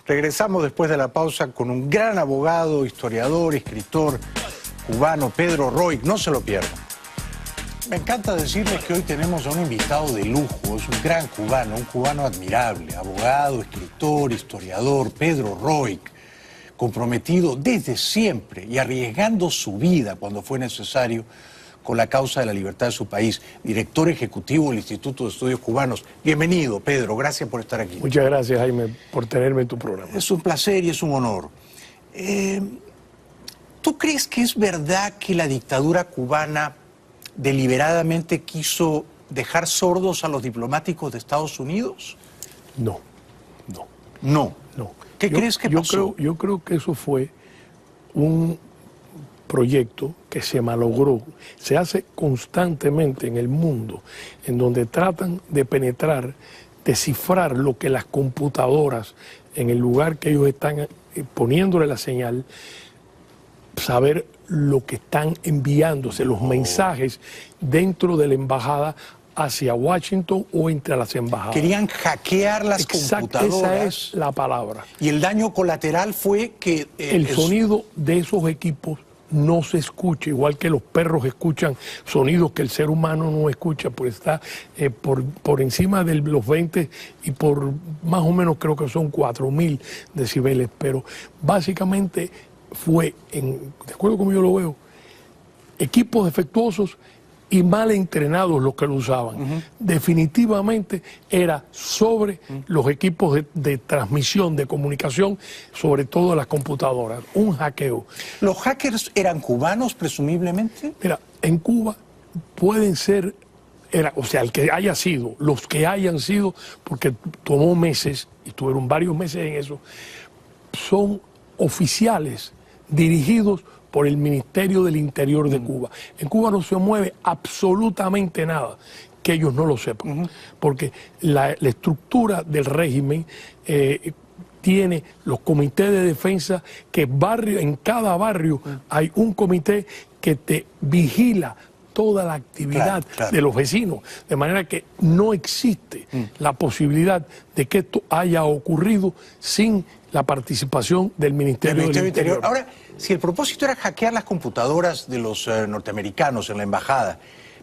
Regresamos después de la pausa con un gran abogado, historiador, escritor cubano, Pedro Roig. No se lo pierdan. Me encanta decirles que hoy tenemos a un invitado de lujo. Es un gran cubano, un cubano admirable, abogado, escritor, historiador, Pedro Roig, comprometido desde siempre y arriesgando su vida cuando fue necesario con la causa de la libertad de su país, director ejecutivo del Instituto de Estudios Cubanos. Bienvenido, Pedro, gracias por estar aquí. Muchas gracias, Jaime, por tenerme en tu programa. Es un placer y es un honor. ¿Tú crees que es verdad que la dictadura cubana deliberadamente quiso dejar sordos a los diplomáticos de Estados Unidos? No. ¿Qué crees que pasó? Yo creo que eso fue un proyecto que se malogró. Se hace constantemente en el mundo, en donde tratan de penetrar, descifrar lo que las computadoras, en el lugar que ellos están poniéndole la señal, saber lo que están enviándose, los mensajes dentro de la embajada hacia Washington o entre las embajadas. Querían hackear las computadoras. Esa es la palabra. Y el daño colateral fue que... el sonido de esos equipos no se escucha, igual que los perros escuchan sonidos que el ser humano no escucha, pues está por encima de los 20 y por más o menos creo que son 4.000 decibeles, pero básicamente fue, de acuerdo como yo lo veo, equipos defectuosos y mal entrenados los que lo usaban. Definitivamente era sobre los equipos de transmisión, de comunicación, sobre todo las computadoras, un hackeo. ¿Los hackers eran cubanos, presumiblemente? Mira, en Cuba pueden ser, o sea, el que haya sido, los que hayan sido, porque tomó meses, y estuvieron varios meses en eso, son oficiales dirigidos por el Ministerio del Interior de Cuba. En Cuba no se mueve absolutamente nada que ellos no lo sepan, porque la estructura del régimen tiene los comités de defensa, que en cada barrio hay un comité que te vigila toda la actividad de los vecinos, de manera que no existe la posibilidad de que esto haya ocurrido sin la participación del Ministerio del Interior. Ahora, si el propósito era hackear las computadoras de los norteamericanos en la embajada,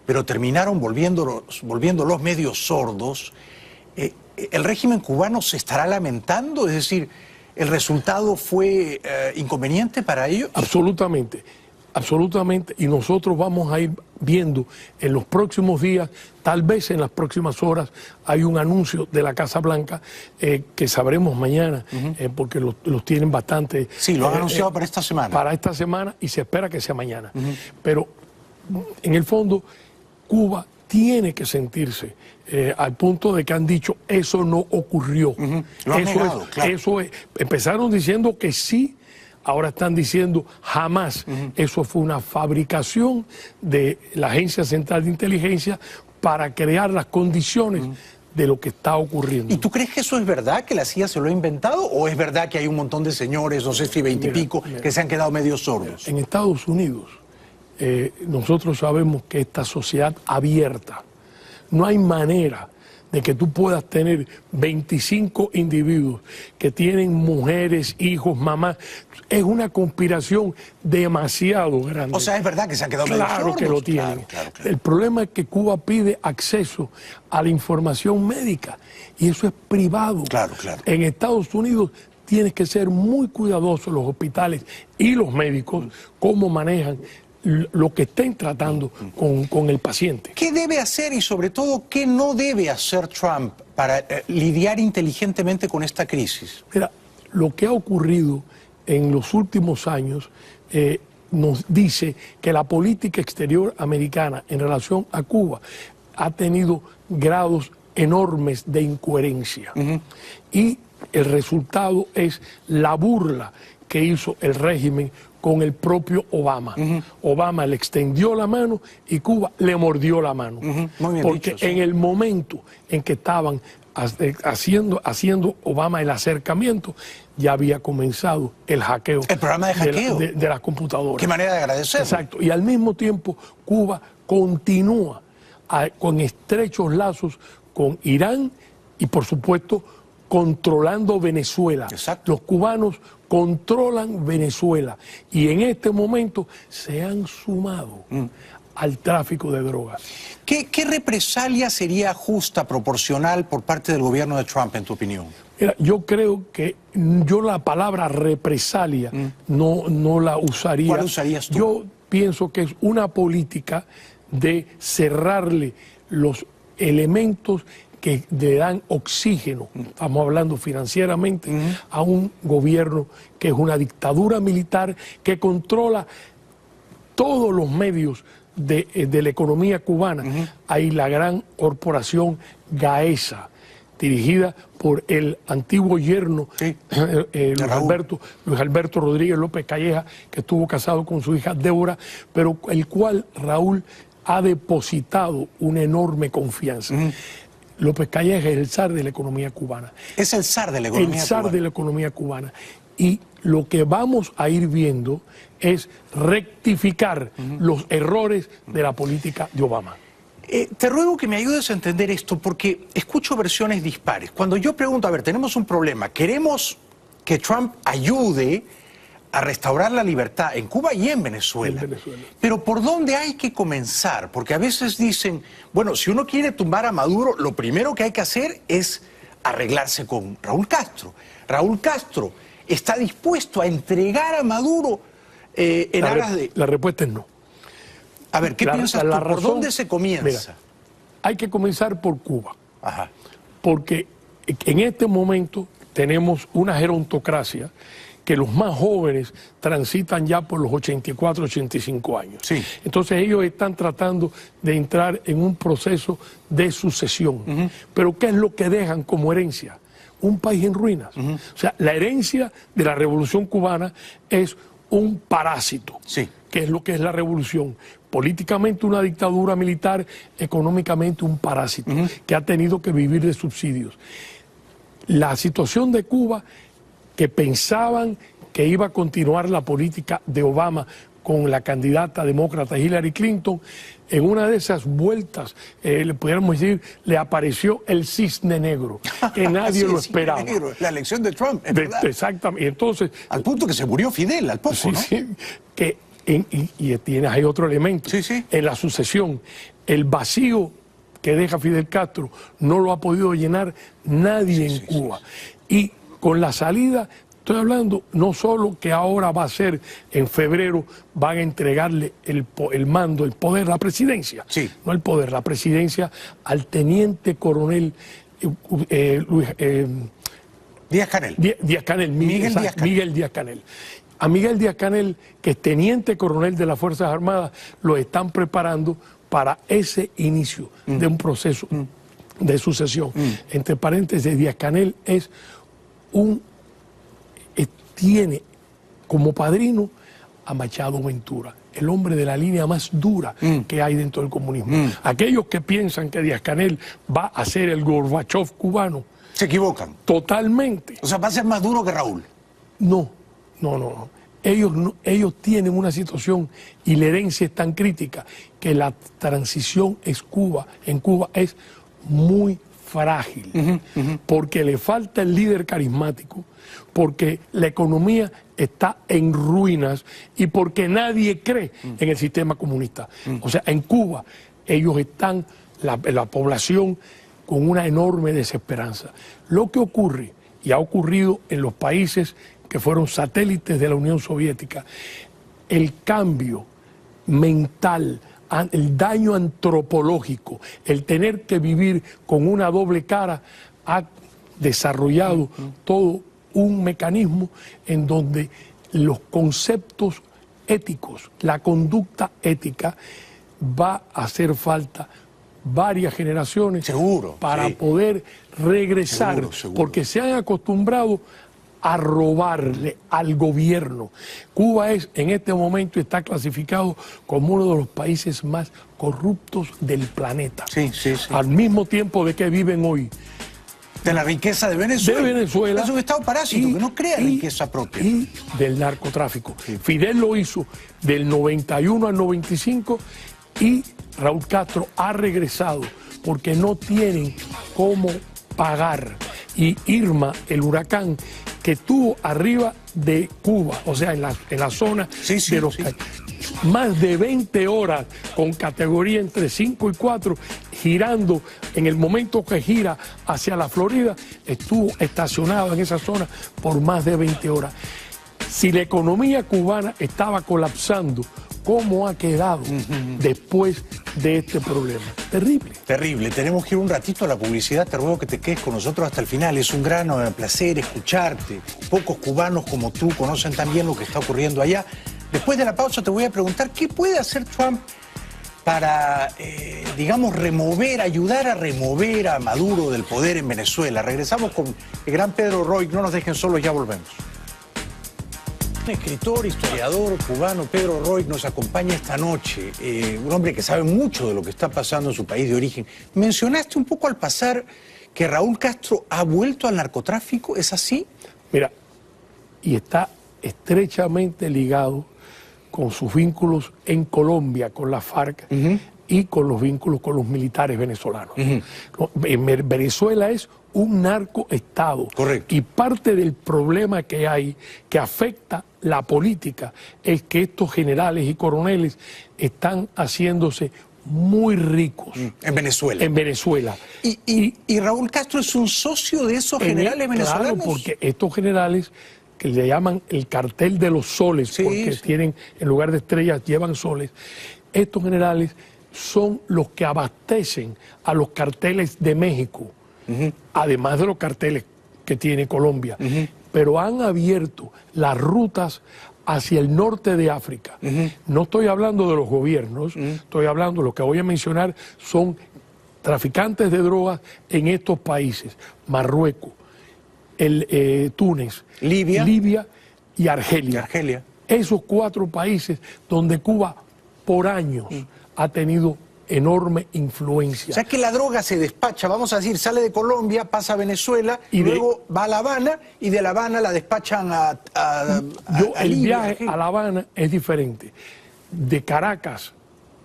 pero terminaron volviéndolos medio sordos, ¿el régimen cubano se estará lamentando? Es decir, ¿el resultado fue inconveniente para ellos? Absolutamente. Absolutamente, y nosotros vamos a ir viendo en los próximos días, tal vez en las próximas horas, hay un anuncio de la Casa Blanca que sabremos mañana, porque los tienen bastante... Sí, lo han anunciado para esta semana. Para esta semana, y se espera que sea mañana. Pero, en el fondo, Cuba tiene que sentirse al punto de que han dicho, eso no ocurrió. Lo han negado, claro. Empezaron diciendo que sí. Ahora están diciendo jamás. Eso fue una fabricación de la Agencia Central de Inteligencia para crear las condiciones de lo que está ocurriendo. ¿Y tú crees que eso es verdad, que la CIA se lo ha inventado? ¿O es verdad que hay un montón de señores, no sé si 20 y pico, que se han quedado medio sordos? En Estados Unidos, nosotros sabemos que esta sociedad abierta, no hay manera de que tú puedas tener 25 individuos que tienen mujeres, hijos, mamás. Es una conspiración demasiado grande. O sea, es verdad que se han quedado medio sordos. Claro que lo tienen. Claro. El problema es que Cuba pide acceso a la información médica y eso es privado. Claro. En Estados Unidos tienes que ser muy cuidadosos los hospitales y los médicos cómo manejan lo que estén tratando con el paciente. ¿Qué debe hacer y sobre todo qué no debe hacer Trump para lidiar inteligentemente con esta crisis? Mira, lo que ha ocurrido en los últimos años nos dice que la política exterior americana en relación a Cuba ha tenido grados enormes de incoherencia. Y el resultado es la burla que hizo el régimen con el propio Obama. Obama le extendió la mano y Cuba le mordió la mano. Muy bien porque dicho, sí. En el momento en que estaban haciendo Obama el acercamiento, ya había comenzado el hackeo. El programa de hackeo. De las computadoras. Qué manera de agradecerlo. Exacto. Y al mismo tiempo, Cuba continúa con estrechos lazos con Irán y, por supuesto, controlando Venezuela. Exacto. Los cubanos controlan Venezuela y en este momento se han sumado al tráfico de drogas. ¿Qué represalia sería justa, proporcional por parte del gobierno de Trump, en tu opinión? Mira, yo creo que yo la palabra represalia no la usaría. ¿Cuál usarías tú? Yo pienso que es una política de cerrarle los elementos que le dan oxígeno, estamos hablando financieramente, a un gobierno que es una dictadura militar que controla todos los medios de la economía cubana. Hay la gran corporación Gaesa, dirigida por el antiguo yerno Luis Alberto Rodríguez López Calleja, que estuvo casado con su hija Débora, pero el cual Raúl ha depositado una enorme confianza. López Calleja es el zar de la economía cubana. Es el zar de la economía cubana. El zar de la economía cubana. Y lo que vamos a ir viendo es rectificar los errores de la política de Obama. Te ruego que me ayudes a entender esto porque escucho versiones dispares. Cuando yo pregunto, a ver, tenemos un problema, queremos que Trump ayude a restaurar la libertad en Cuba y en Venezuela. Pero ¿por dónde hay que comenzar? Porque a veces dicen, bueno, si uno quiere tumbar a Maduro, lo primero que hay que hacer es arreglarse con Raúl Castro. Raúl Castro está dispuesto a entregar a Maduro en aras de... La respuesta es no. A ver, ¿qué piensas tú? ¿Por dónde se comienza? Mira, hay que comenzar por Cuba. Ajá. Porque en este momento tenemos una gerontocracia que los más jóvenes transitan ya por los 84, 85 años. Sí. Entonces ellos están tratando de entrar en un proceso de sucesión. Pero ¿qué es lo que dejan como herencia? Un país en ruinas. O sea, la herencia de la Revolución Cubana es un parásito. Sí. Que es lo que es la revolución. Políticamente una dictadura militar, económicamente un parásito, que ha tenido que vivir de subsidios. La situación de Cuba, que pensaban que iba a continuar la política de Obama con la candidata demócrata Hillary Clinton, en una de esas vueltas, le pudiéramos decir, le apareció el cisne negro, que nadie lo esperaba. Negro, la elección de Trump, exactamente. Entonces, al punto que se murió Fidel, al poco, sí, ¿no? Sí, que y tienes ahí otro elemento. Sí, sí. En la sucesión, el vacío que deja Fidel Castro no lo ha podido llenar nadie en Cuba. Y con la salida, estoy hablando no solo que ahora va a ser en febrero, van a entregarle el mando, el poder, la presidencia. Sí. No el poder, la presidencia al teniente coronel Díaz-Canel. Miguel Díaz-Canel. A Miguel Díaz-Canel, que es teniente coronel de las Fuerzas Armadas, lo están preparando para ese inicio de un proceso de sucesión. Entre paréntesis, Díaz-Canel tiene como padrino a Machado Ventura, el hombre de la línea más dura que hay dentro del comunismo. Aquellos que piensan que Díaz-Canel va a ser el Gorbachov cubano, se equivocan. Totalmente. O sea, va a ser más duro que Raúl. No. Ellos tienen una situación y la herencia es tan crítica que la transición en Cuba es muy frágil, porque le falta el líder carismático, porque la economía está en ruinas y porque nadie cree en el sistema comunista. O sea, en Cuba ellos están, la población, con una enorme desesperanza. Lo que ocurre, y ha ocurrido en los países que fueron satélites de la Unión Soviética, el cambio mental, el daño antropológico, el tener que vivir con una doble cara, ha desarrollado todo un mecanismo en donde los conceptos éticos, la conducta ética, va a hacer falta varias generaciones para poder regresar, porque se han acostumbrado a robarle al gobierno. Cuba en este momento está clasificado como uno de los países más corruptos del planeta. Al mismo tiempo de que viven hoy. De la riqueza de Venezuela. Es un estado parásito que no crea riqueza propia. Y del narcotráfico. Fidel lo hizo del 91 al 95 y Raúl Castro ha regresado porque no tienen cómo pagar y Irma, el huracán, que estuvo arriba de Cuba, o sea, en la zona de los más de 20 horas con categoría entre 5 y 4, girando en el momento que gira hacia la Florida, estuvo estacionado en esa zona por más de 20 horas. Si la economía cubana estaba colapsando, ¿cómo ha quedado después de este problema? Terrible. Terrible. Tenemos que ir un ratito a la publicidad. Te ruego que te quedes con nosotros hasta el final. Es un gran placer escucharte. Pocos cubanos como tú conocen tan bien lo que está ocurriendo allá. Después de la pausa te voy a preguntar qué puede hacer Trump para, digamos, ayudar a remover a Maduro del poder en Venezuela. Regresamos con el gran Pedro Roig. No nos dejen solos, ya volvemos. Escritor, historiador cubano Pedro Roig nos acompaña esta noche, un hombre que sabe mucho de lo que está pasando en su país de origen. Mencionaste un poco al pasar que Raúl Castro ha vuelto al narcotráfico, ¿es así? Mira, y está estrechamente ligado con sus vínculos en Colombia, con la FARC, y con los vínculos con los militares venezolanos. Venezuela es un narcoestado. Correcto. Y parte del problema que hay, que afecta la política, es que estos generales y coroneles están haciéndose muy ricos. En Venezuela. En Venezuela. ¿Y Raúl Castro es un socio de esos generales venezolanos? Claro, porque estos generales, que le llaman el cartel de los soles, porque tienen, en lugar de estrellas, llevan soles, estos generales son los que abastecen a los carteles de México, además de los carteles que tiene Colombia, pero han abierto las rutas hacia el norte de África. No estoy hablando de los gobiernos, estoy hablando, lo que voy a mencionar son traficantes de drogas en estos países: Marruecos, Túnez, Libia y Argelia. Esos 4 países donde Cuba por años ha tenido enorme influencia. O sea que la droga se despacha, vamos a decir, sale de Colombia, pasa a Venezuela, y luego va a La Habana, y de La Habana la despachan el viaje a La Habana es diferente. De Caracas,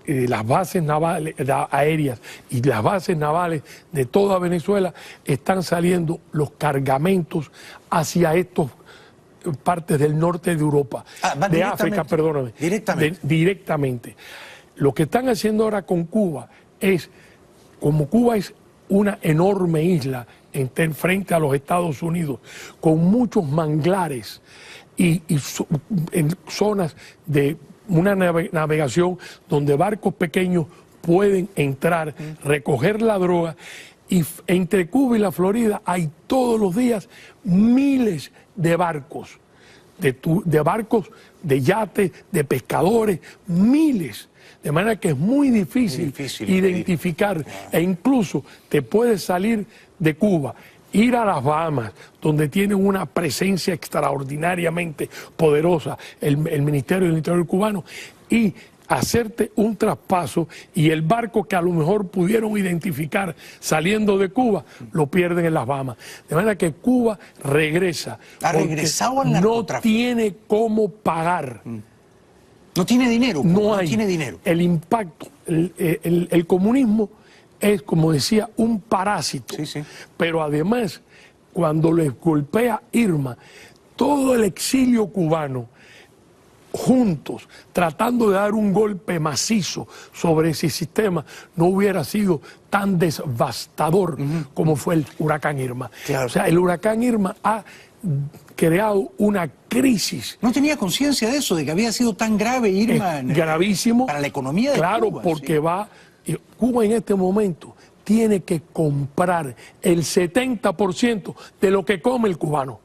las bases navales, aéreas y las bases navales de toda Venezuela, están saliendo los cargamentos hacia estos partes del norte de Europa, de África, perdóname. Directamente. Lo que están haciendo ahora con Cuba es, como Cuba es una enorme isla frente a los Estados Unidos, con muchos manglares y en zonas de una navegación donde barcos pequeños pueden entrar, recoger la droga, y entre Cuba y la Florida hay todos los días miles de barcos, de barcos, de yates, de pescadores, miles. De manera que es muy difícil identificar, e incluso te puedes salir de Cuba, ir a las Bahamas, donde tienen una presencia extraordinariamente poderosa el Ministerio del Interior cubano, y hacerte un traspaso, y el barco que a lo mejor pudieron identificar saliendo de Cuba, lo pierden en las Bahamas. De manera que Cuba regresa. Ha regresado al narcotráfico. No tiene cómo pagar. No tiene dinero. No tiene dinero. El impacto, el comunismo es, como decía, un parásito. Pero además, cuando les golpea Irma, todo el exilio cubano, juntos, tratando de dar un golpe macizo sobre ese sistema, no hubiera sido tan devastador como fue el huracán Irma. Claro. O sea, el huracán Irma ha creado una crisis. ¿No tenía conciencia de eso, de que había sido tan grave Irma? Gravísimo. Para la economía de Cuba. Claro, porque Cuba en este momento tiene que comprar el 70% de lo que come el cubano.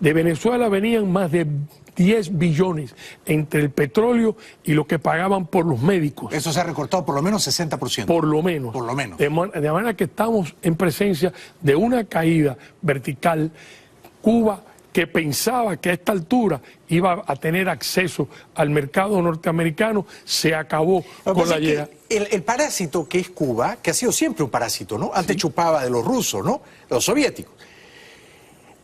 De Venezuela venían más de 10 billones entre el petróleo y lo que pagaban por los médicos. Eso se ha recortado por lo menos 60%. Por lo menos. Por lo menos. De manera que estamos en presencia de una caída vertical. Cuba, que pensaba que a esta altura iba a tener acceso al mercado norteamericano, se acabó con la llegada. El parásito que es Cuba, que ha sido siempre un parásito, ¿no? Antes chupaba de los rusos, ¿no? Los soviéticos.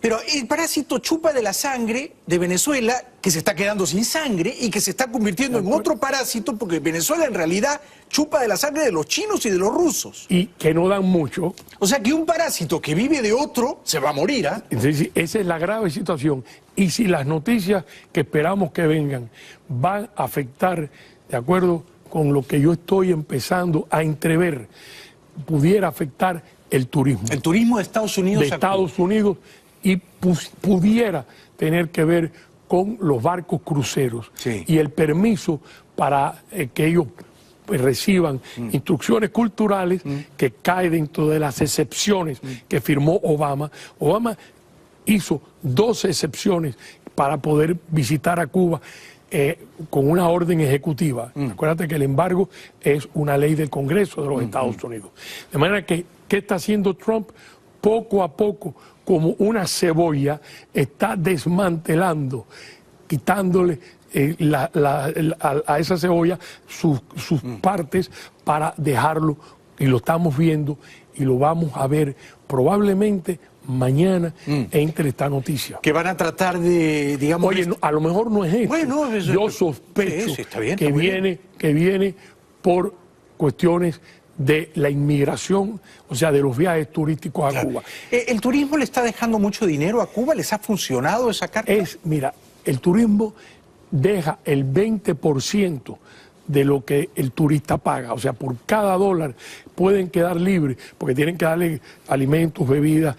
Pero el parásito chupa de la sangre de Venezuela, que se está quedando sin sangre y que se está convirtiendo en otro parásito, porque Venezuela en realidad chupa de la sangre de los chinos y de los rusos. Y que no dan mucho. O sea que un parásito que vive de otro se va a morir, ¿ah? Entonces, esa es la grave situación. Y si las noticias que esperamos que vengan van a afectar, de acuerdo con lo que yo estoy empezando a entrever, pudiera afectar el turismo. El turismo de Estados Unidos. De Estados Unidos, y pudiera tener que ver con los barcos cruceros. Sí. Y el permiso para que ellos reciban instrucciones culturales que cae dentro de las excepciones que firmó Obama. Obama hizo 12 excepciones para poder visitar a Cuba con una orden ejecutiva. Acuérdate que el embargo es una ley del Congreso de los Estados Unidos. De manera que, ¿qué está haciendo Trump? Poco a poco, como una cebolla, está desmantelando, quitándole a esa cebolla sus partes para dejarlo, y lo estamos viendo y lo vamos a ver probablemente mañana entre esta noticia. Que van a tratar de, digamos... Oye, no, a lo mejor no es esto. Bueno, yo sospecho sí, está bien, que viene por cuestiones de la inmigración, o sea, de los viajes turísticos a Cuba. ¿El turismo le está dejando mucho dinero a Cuba? ¿Les ha funcionado esa carta? Mira, el turismo deja el 20% de lo que el turista paga. O sea, por cada dólar pueden quedar libres, porque tienen que darle alimentos, bebidas,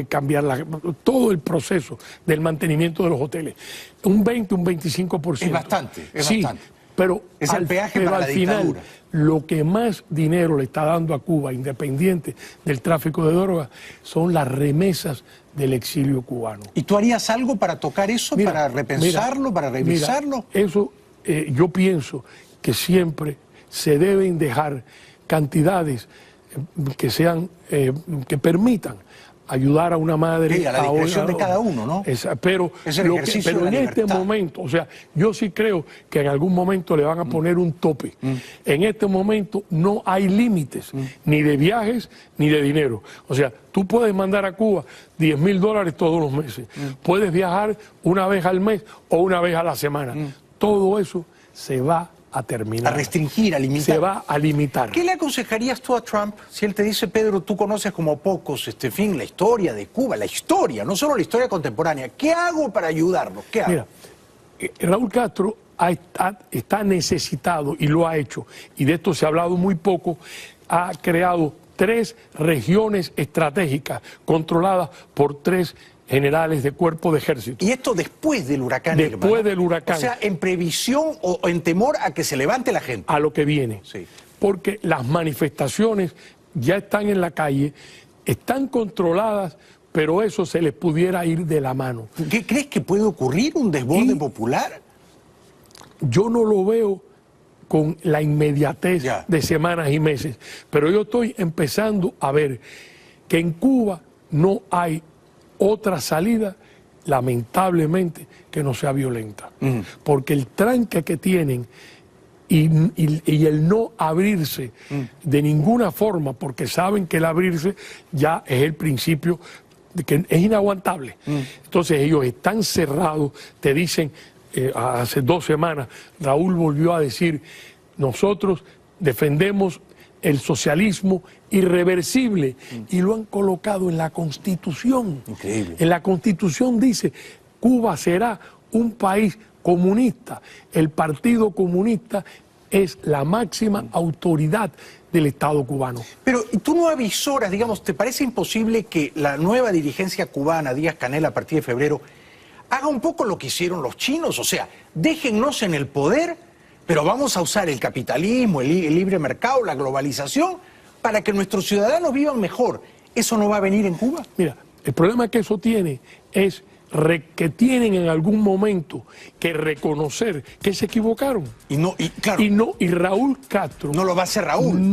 cambiar todo el proceso del mantenimiento de los hoteles. Un 20, un 25%. Es bastante, sí, bastante. Pero es el peaje para la final, lo que más dinero le está dando a Cuba, independiente del tráfico de drogas, son las remesas del exilio cubano. ¿Y tú harías algo para tocar eso, para repensarlo, para revisarlo? Eso, yo pienso que siempre se deben dejar cantidades que sean, que permitan ayudar a una madre. Sí, a la discreción de cada uno, ¿no? Pero en este libertad. momento, o sea, yo sí creo que en algún momento le van a poner un tope. En este momento no hay límites, ni de viajes, ni de dinero. O sea, tú puedes mandar a Cuba $10,000 todos los meses. Puedes viajar una vez al mes o una vez a la semana. Todo eso se va a terminar. A restringir, a limitar. Se va a limitar. ¿Qué le aconsejarías tú a Trump si él te dice, Pedro, tú conoces como pocos, la historia de Cuba, la historia, no solo la historia contemporánea? ¿Qué hago para ayudarnos? ¿Qué hago? Mira, Raúl Castro está necesitado, y lo ha hecho, y de esto se ha hablado muy poco, ha creado 3 regiones estratégicas controladas por 3 generales de cuerpo de ejército. Y esto después del huracán. Después del huracán. O sea, en previsión o en temor a que se levante la gente. A lo que viene. Sí. Porque las manifestaciones ya están en la calle, están controladas, pero eso se les pudiera ir de la mano. ¿Qué crees que puede ocurrir? ¿Un desborde popular? Yo no lo veo con la inmediatez de semanas y meses, pero yo estoy empezando a ver que en Cuba no hay otra salida, lamentablemente, que no sea violenta. Porque el tranque que tienen y el no abrirse de ninguna forma, porque saben que el abrirse ya es el principio de que es inaguantable. Entonces ellos están cerrados, te dicen, hace 2 semanas, Raúl volvió a decir, nosotros defendemos el socialismo irreversible, y lo han colocado en la Constitución. Increíble. En la Constitución dice, Cuba será un país comunista. El Partido Comunista es la máxima autoridad del Estado cubano. Pero tú no avisoras, digamos, ¿te parece imposible que la nueva dirigencia cubana, Díaz-Canel, a partir de febrero, haga un poco lo que hicieron los chinos? O sea, déjennos en el poder, pero vamos a usar el capitalismo, el libre mercado, la globalización, para que nuestros ciudadanos vivan mejor. ¿Eso no va a venir en Cuba? Mira, el problema que eso tiene es que tienen en algún momento que reconocer que se equivocaron. Y Raúl Castro... No lo va a hacer Raúl.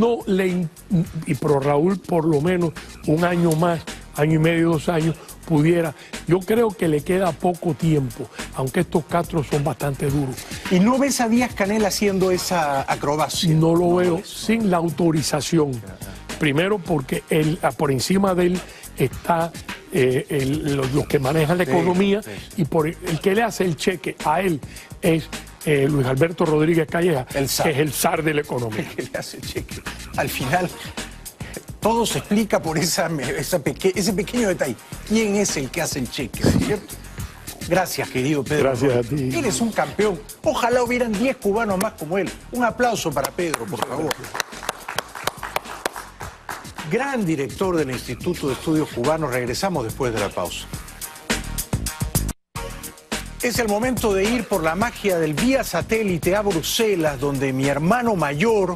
Pero Raúl, por lo menos un año más, año y medio, 2 años, pudiera. Yo creo que le queda poco tiempo, aunque estos Castros son bastante duros. ¿Y no ves a Díaz-Canel haciendo esa acrobacia? No lo veo sin la autorización. Primero porque por encima de él está los que manejan la economía, y por el que le hace el cheque a él es Luis Alberto Rodríguez Calleja, que es el zar de la economía. El que le hace el cheque. Al final, todo se explica por ese pequeño detalle. ¿Quién es el que hace el cheque? ¿Cierto? Gracias, querido Pedro. Gracias a ti. Eres un campeón. Ojalá hubieran 10 cubanos más como él. Un aplauso para Pedro, por favor. Gran director del Instituto de Estudios Cubanos. Regresamos después de la pausa. Es el momento de ir por la magia del vía satélite a Bruselas, donde mi hermano mayor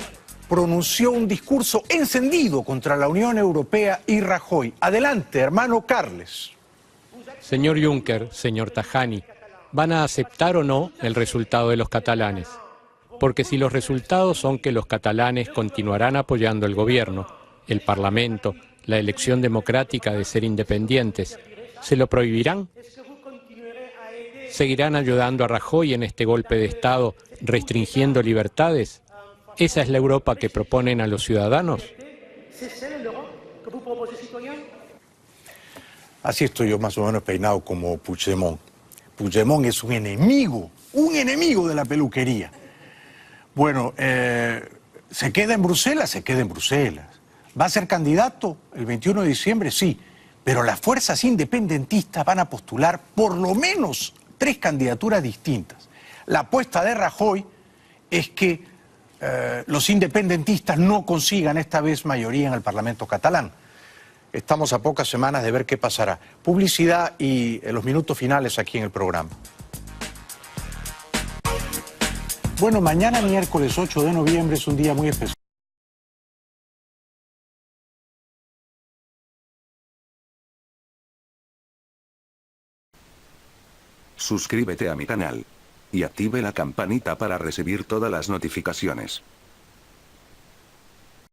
pronunció un discurso encendido contra la Unión Europea y Rajoy. Adelante, hermano Carles. Señor Juncker, señor Tajani, ¿van a aceptar o no el resultado de los catalanes? Porque si los resultados son que los catalanes continuarán apoyando el gobierno, el Parlamento, la elección democrática de ser independientes, ¿se lo prohibirán? ¿Seguirán ayudando a Rajoy en este golpe de Estado, restringiendo libertades? ¿Esa es la Europa que proponen a los ciudadanos? Así estoy yo más o menos peinado como Puigdemont. Puigdemont es un enemigo de la peluquería. Bueno, ¿se queda en Bruselas? Se queda en Bruselas. ¿Va a ser candidato el 21 de diciembre? Sí. Pero las fuerzas independentistas van a postular por lo menos 3 candidaturas distintas. La apuesta de Rajoy es que los independentistas no consigan esta vez mayoría en el Parlamento catalán. Estamos a pocas semanas de ver qué pasará. Publicidad y los minutos finales aquí en el programa. Bueno, mañana miércoles 8 de noviembre es un día muy especial. Suscríbete a mi canal y active la campanita para recibir todas las notificaciones.